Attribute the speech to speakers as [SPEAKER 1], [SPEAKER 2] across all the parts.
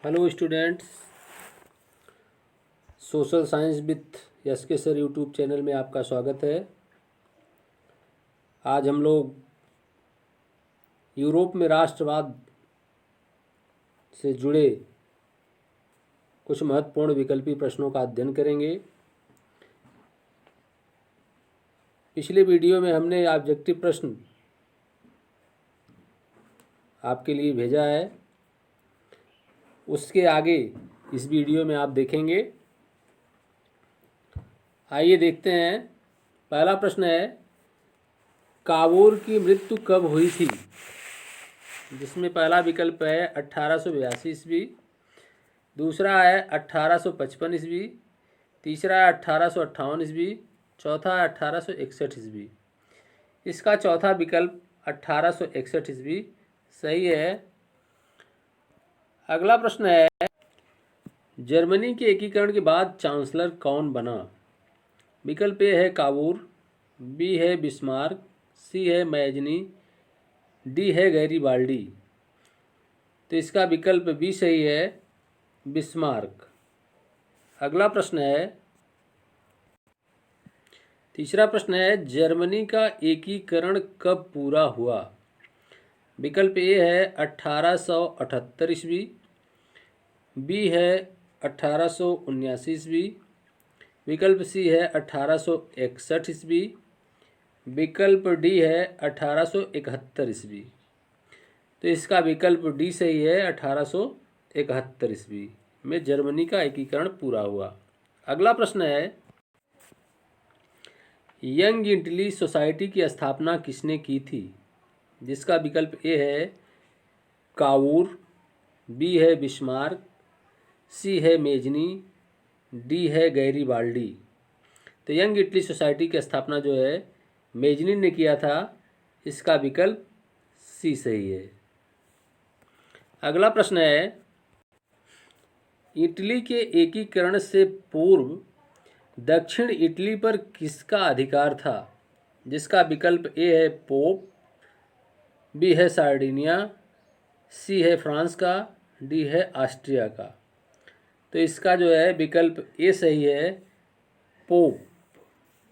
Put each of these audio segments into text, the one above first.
[SPEAKER 1] Hello students, social science with S के sir YouTube channel में आपका स्वागत है। आज हम लोग यूरोप में राष्ट्रवाद से जुड़े कुछ महत्वपूर्ण विकल्पी प्रश्नों का अध्ययन करेंगे। पिछले वीडियो में हमने ऑब्जेक्टिव प्रश्न आपके लिए भेजा है, उसके आगे इस वीडियो में आप देखेंगे। आइए देखते हैं। पहला प्रश्न है, काबूर की मृत्यु कब हुई थी? जिसमें पहला विकल्प है 1882 ईस्वी, दूसरा है 1855 ईस्वी, तीसरा है 1858 ईस्वी, चौथा है 1861 ईस्वी। इसका चौथा विकल्प 1861 ईस्वी सही है। अगला प्रश्न है, जर्मनी के एकीकरण के बाद चांसलर कौन बना? विकल्प ए है काबूर, बी है बिस्मार्क, सी है मैजनी, डी है गैरीबाल्डी। तो इसका विकल्प बी सही है, बिस्मार्क। अगला प्रश्न है, तीसरा प्रश्न है, जर्मनी का एकीकरण कब पूरा हुआ? विकल्प ए है 1878 ईस्वी, बी है 1879 ईस्वी, विकल्प सी है 1861 ईस्वी, विकल्प डी है 1871 ईस्वी। तो इसका विकल्प डी सही है, 1871 ईस्वी में जर्मनी का एकीकरण पूरा हुआ। अगला प्रश्न है, यंग इटली सोसाइटी की स्थापना किसने की थी? जिसका विकल्प ए है कावूर, बी है बिस्मार्क, सी है मेजनी, डी है गैरीबाल्डी। तो यंग इटली सोसाइटी की स्थापना जो है मेजनी ने किया था। इसका विकल्प सी सही है। अगला प्रश्न है, इटली के एकीकरण से पूर्व दक्षिण इटली पर किसका अधिकार था? जिसका विकल्प ए है पोप, बी है सार्डिनिया, सी है फ्रांस का, डी है ऑस्ट्रिया का। तो इसका जो है विकल्प ए सही है, पोप।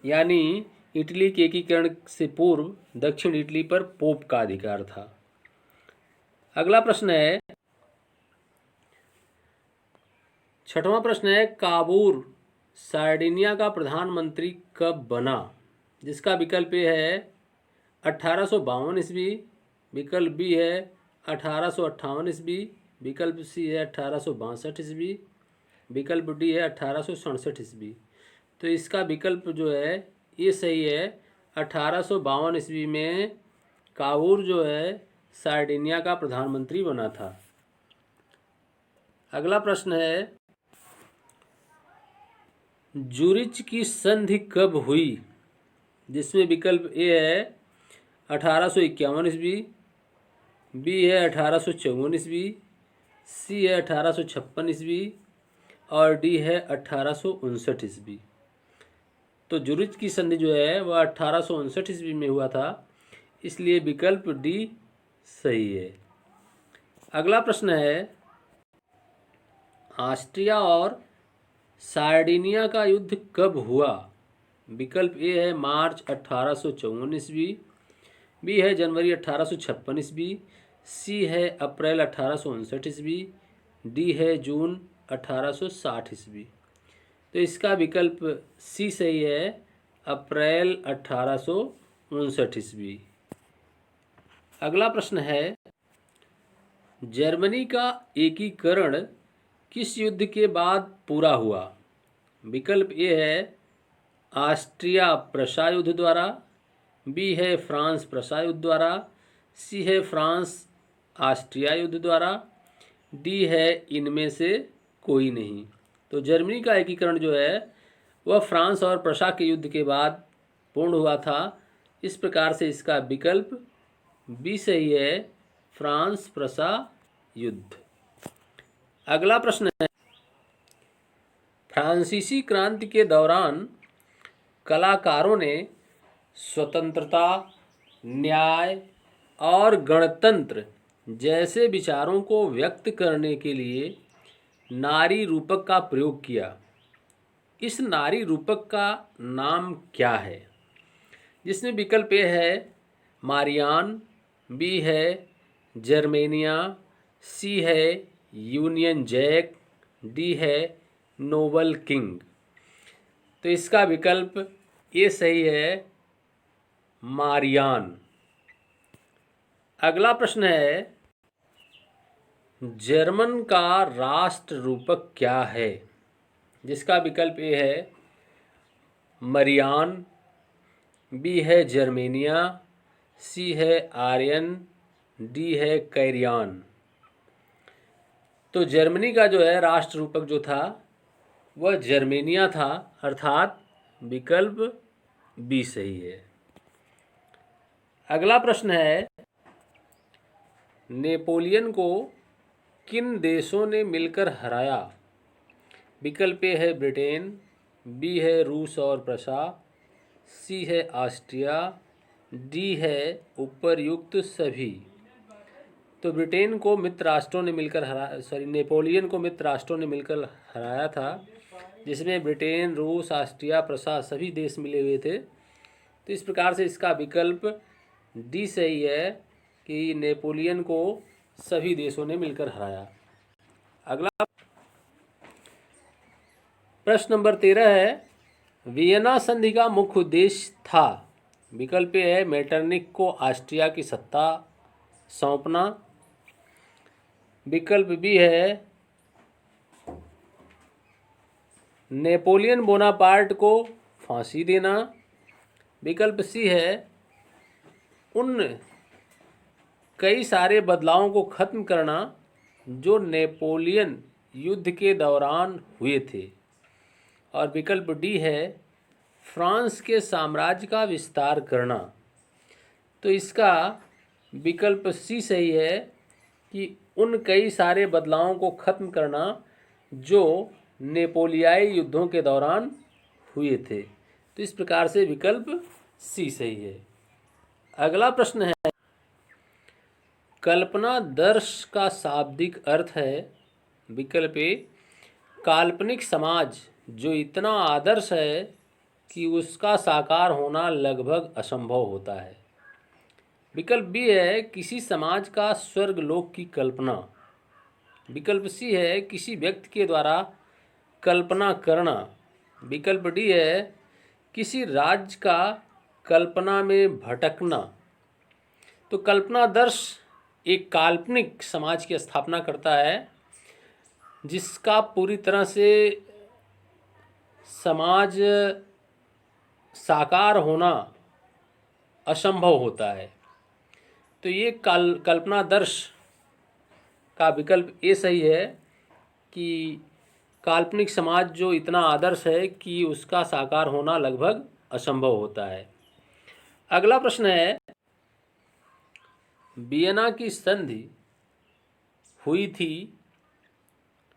[SPEAKER 1] यानी इटली के एकीकरण से पूर्व दक्षिण इटली पर पोप का अधिकार था। अगला प्रश्न है, छठवां प्रश्न है, काबूर सार्डिनिया का प्रधानमंत्री कब बना? जिसका विकल्प ए है 1852 ईस्वी, विकल्प बी है 1858 ईस्वी, विकल्प सी है 1862 ईस्वी, विकल्प डी है 1867 ईस्वी। तो इसका विकल्प जो है ये सही है, 1852 ईस्वी में काबूर जो है सार्डिनिया का प्रधानमंत्री बना था। अगला प्रश्न है, जूरिच की संधि कब हुई? जिसमें विकल्प ए है 1851 ईस्वी, बी है 1854 ईस्वी, सी है 1856 ईस्वी और डी है 1859 ईस्वी। तो जूरिच की संधि जो है वह 1859 ईस्वी में हुआ था, इसलिए विकल्प डी सही है। अगला प्रश्न है, ऑस्ट्रिया और सार्डिनिया का युद्ध कब हुआ? विकल्प ए है मार्च 1854 ईस्वी, बी है जनवरी 1856 ईस्वी, सी है अप्रैल 1859 ईस्वी, डी है जून 1860 ईस्वी। तो इसका विकल्प सी सही है, अप्रैल 1859 ईस्वी। अगला प्रश्न है, जर्मनी का एकीकरण किस युद्ध के बाद पूरा हुआ? विकल्प ए है ऑस्ट्रिया प्रशा युद्ध द्वारा, बी है फ्रांस प्रशा युद्ध द्वारा, सी है फ्रांस ऑस्ट्रिया युद्ध द्वारा, डी है इनमें से कोई नहीं। तो जर्मनी का एकीकरण जो है वह फ्रांस और प्रशा के युद्ध के बाद पूर्ण हुआ था। इस प्रकार से इसका विकल्प बी सही है, फ्रांस प्रशा युद्ध। अगला प्रश्न है, फ्रांसीसी क्रांति के दौरान कलाकारों ने स्वतंत्रता, न्याय और गणतंत्र जैसे विचारों को व्यक्त करने के लिए नारी रूपक का प्रयोग किया। इस नारी रूपक का नाम क्या है? जिसमें विकल्प ए है मारियान, बी है जर्मेनिया, सी है यूनियन जैक, डी है नोबल किंग। तो इसका विकल्प ए सही है, मारियान। अगला प्रश्न है, जर्मन का राष्ट्र रूपक क्या है? जिसका विकल्प ए है मरियान, बी है जर्मेनिया, सी है आर्यन, डी है कैरियान। तो जर्मनी का जो है राष्ट्र रूपक जो था वह जर्मेनिया था, अर्थात विकल्प बी सही है। अगला प्रश्न है, नेपोलियन को किन देशों ने मिलकर हराया? विकल्प ए है ब्रिटेन, बी है रूस और प्रशा, सी है ऑस्ट्रिया, डी है उपरयुक्त सभी। तो ब्रिटेन को मित्र राष्ट्रों ने मिलकर नेपोलियन को मित्र राष्ट्रों ने मिलकर हराया था, जिसमें ब्रिटेन, रूस, ऑस्ट्रिया, प्रशा सभी देश मिले हुए थे। तो इस प्रकार से इसका विकल्प डी सही है कि नेपोलियन को सभी देशों ने मिलकर हराया। अगला प्रश्न नंबर 13 है, वियना संधि का मुख्य उद्देश्य था? विकल्प ए है मेटरनिक को ऑस्ट्रिया की सत्ता सौंपना, विकल्प बी है नेपोलियन बोनापार्ट को फांसी देना, विकल्प सी है उन कई सारे बदलावों को खत्म करना जो नेपोलियन युद्ध के दौरान हुए थे, और विकल्प डी है फ्रांस के साम्राज्य का विस्तार करना। तो इसका विकल्प सी सही है कि उन कई सारे बदलावों को खत्म करना जो नेपोलियाई युद्धों के दौरान हुए थे। तो इस प्रकार से विकल्प सी सही है। अगला प्रश्न है, कल्पनादर्श का शाब्दिक अर्थ है? विकल्प ए काल्पनिक समाज जो इतना आदर्श है कि उसका साकार होना लगभग असंभव होता है, विकल्प बी है किसी समाज का स्वर्गलोक की कल्पना, विकल्प सी है किसी व्यक्ति के द्वारा कल्पना करना, विकल्प डी है किसी राज्य का कल्पना में भटकना। तो कल्पनादर्श एक काल्पनिक समाज की स्थापना करता है जिसका पूरी तरह से समाज साकार होना असंभव होता है। तो ये कल्पनादर्श का विकल्प ए सही है कि काल्पनिक समाज जो इतना आदर्श है कि उसका साकार होना लगभग असंभव होता है। अगला प्रश्न है, वियना की संधि हुई थी?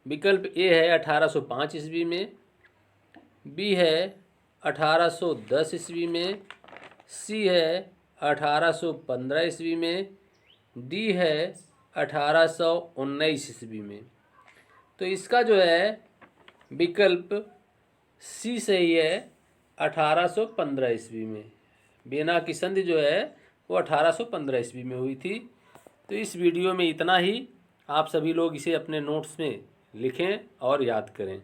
[SPEAKER 1] विकल्प ए है 1805 ईस्वी में, बी है 1810 ईस्वी में, सी है 1815 ईस्वी में, डी है 1819 ईस्वी में। तो इसका जो है विकल्प सी सही है, 1815 ईस्वी में। वियना की संधि जो है वो 1815 ईस्वी में हुई थी। तो इस वीडियो में इतना ही। आप सभी लोग इसे अपने नोट्स में लिखें और याद करें।